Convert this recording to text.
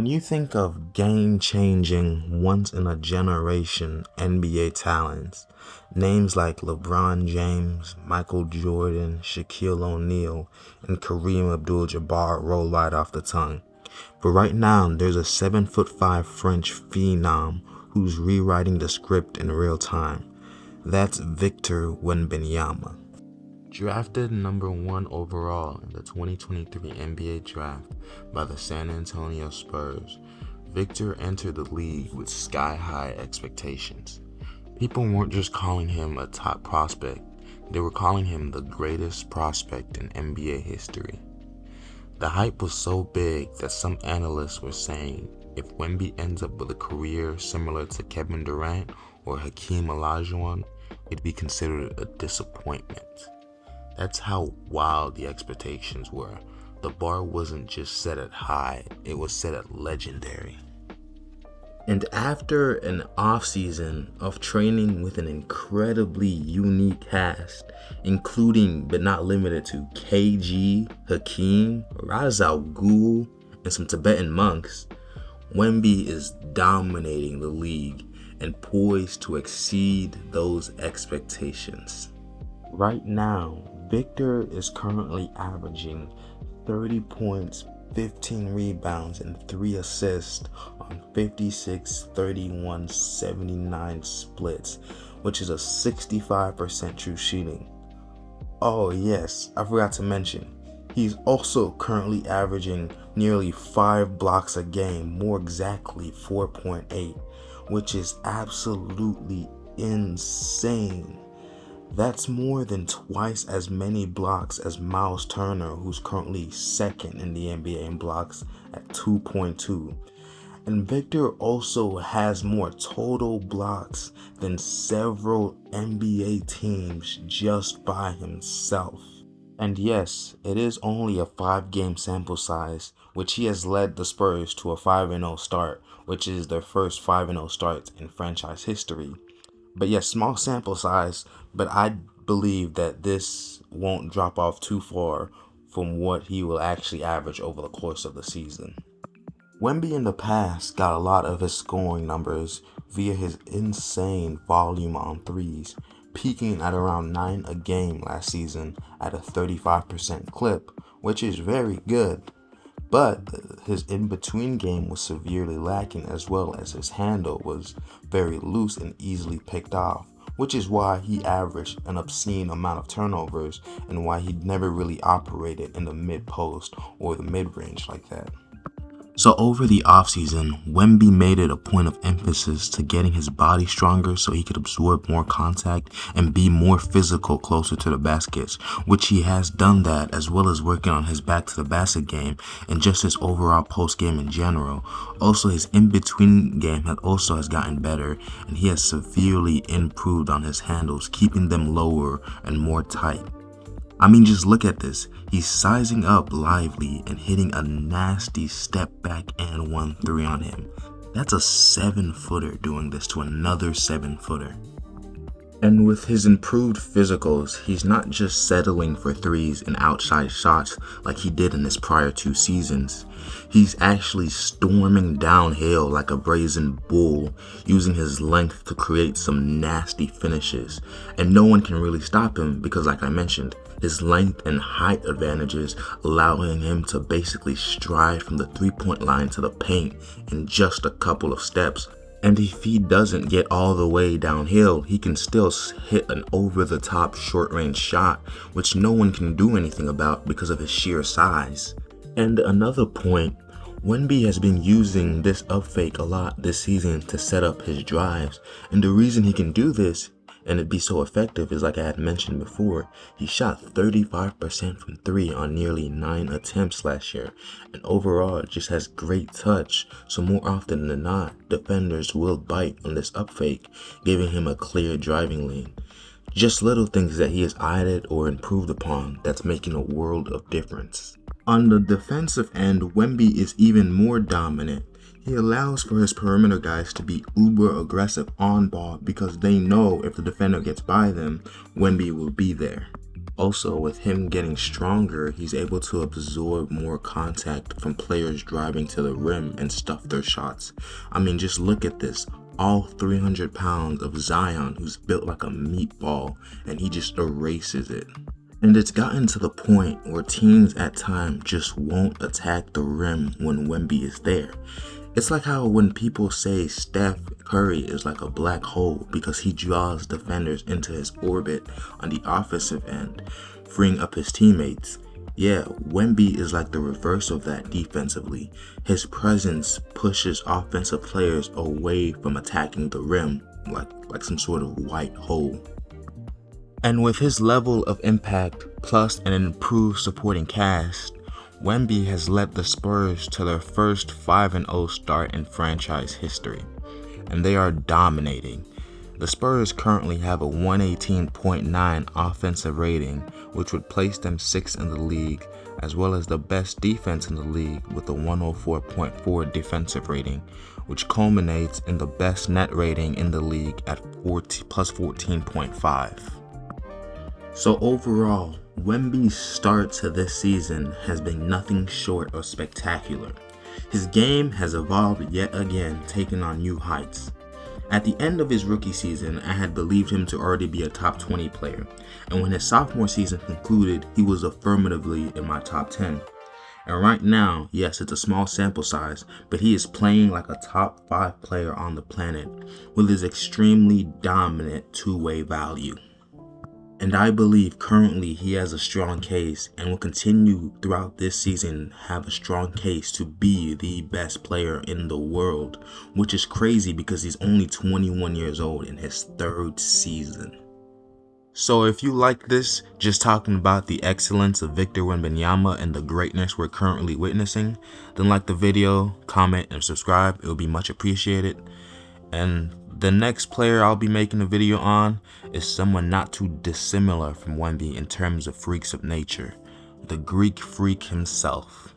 When you think of game-changing, once-in-a-generation NBA talents, names like LeBron James, Michael Jordan, Shaquille O'Neal, and Kareem Abdul-Jabbar roll right off the tongue. But right now, there's a 7'5" French phenom who's rewriting the script in real time. That's Victor Wembanyama. Drafted number 1 overall in the 2023 NBA Draft by the San Antonio Spurs, Victor entered the league with sky-high expectations. People weren't just calling him a top prospect, they were calling him the greatest prospect in NBA history. The hype was so big that some analysts were saying if Wemby ends up with a career similar to Kevin Durant or Hakeem Olajuwon, it'd be considered a disappointment. That's how wild the expectations were. The bar wasn't just set at high, it was set at legendary. And after an offseason of training with an incredibly unique cast, including but not limited to KG, Hakeem, Ra's al Ghul, and some Tibetan monks, Wemby is dominating the league and poised to exceed those expectations. Right now, Victor is currently averaging 30 points, 15 rebounds, and 3 assists on 56, 31, 79 splits, which is a 65% true shooting. Oh yes, I forgot to mention, he's also currently averaging nearly 5 blocks a game, more exactly 4.8, which is absolutely insane. That's more than twice as many blocks as Miles Turner, who's currently second in the NBA in blocks at 2.2. And Victor also has more total blocks than several NBA teams just by himself. And yes, it is only a 5-game sample size, which he has led the Spurs to a 5-0 start, which is their first 5-0 start in franchise history. But yes, small sample size, but I believe that this won't drop off too far from what he will actually average over the course of the season. Wemby in the past got a lot of his scoring numbers via his insane volume on threes, peaking at around 9 a game last season at a 35% clip, which is very good. But his in-between game was severely lacking, as well as his handle was very loose and easily picked off, which is why he averaged an obscene amount of turnovers and why he never really operated in the mid-post or the mid-range like that. So over the offseason, Wemby made it a point of emphasis to getting his body stronger so he could absorb more contact and be more physical closer to the baskets, which he has done that, as well as working on his back to the basket game and just his overall post game in general. Also, his in-between game has gotten better, and he has severely improved on his handles, keeping them lower and more tight. I mean, just look at this. He's sizing up Lively and hitting a nasty step back and 1-3 on him. That's a 7-footer doing this to another 7-footer. And with his improved physicals, he's not just settling for threes and outside shots like he did in his prior 2 seasons. He's actually storming downhill like a brazen bull, using his length to create some nasty finishes. And no one can really stop him because, like I mentioned, his length and height advantages allowing him to basically stride from the 3-point line to the paint in just a couple of steps. And if he doesn't get all the way downhill, he can still hit an over-the-top short-range shot, which no one can do anything about because of his sheer size. And another point, Wemby has been using this up fake a lot this season to set up his drives. And the reason he can do this and it be so effective is, like I had mentioned before, he shot 35% from 3 on nearly 9 attempts last year, and overall just has great touch, so more often than not, defenders will bite on this up fake, giving him a clear driving lane. Just little things that he has added or improved upon that's making a world of difference. On the defensive end, Wemby is even more dominant. He allows for his perimeter guys to be uber aggressive on ball because they know if the defender gets by them, Wemby will be there. Also, with him getting stronger, he's able to absorb more contact from players driving to the rim and stuff their shots. I mean, just look at this. All 300 pounds of Zion, who's built like a meatball, and he just erases it. And it's gotten to the point where teams at times just won't attack the rim when Wemby is there. It's like how when people say Steph Curry is like a black hole because he draws defenders into his orbit on the offensive end, freeing up his teammates. Yeah, Wemby is like the reverse of that defensively. His presence pushes offensive players away from attacking the rim like some sort of white hole. And with his level of impact plus an improved supporting cast, Wemby has led the Spurs to their first 5-0 start in franchise history, and they are dominating. The Spurs currently have a 118.9 offensive rating, which would place them 6th in the league, as well as the best defense in the league with a 104.4 defensive rating, which culminates in the best net rating in the league at plus 14.5. So overall, Wemby's start to this season has been nothing short of spectacular. His game has evolved yet again, taking on new heights. At the end of his rookie season, I had believed him to already be a top 20 player, and when his sophomore season concluded, he was affirmatively in my top 10. And right now, yes, it's a small sample size, but he is playing like a top 5 player on the planet with his extremely dominant two-way value. And I believe currently he has a strong case and will continue throughout this season have a strong case to be the best player in the world, which is crazy because he's only 21 years old in his 3rd season. So if you like this, just talking about the excellence of Victor Wembanyama and the greatness we're currently witnessing, then like the video, comment, and subscribe. It would be much appreciated. And the next player I'll be making a video on is someone not too dissimilar from Wemby in terms of freaks of nature, the Greek freak himself.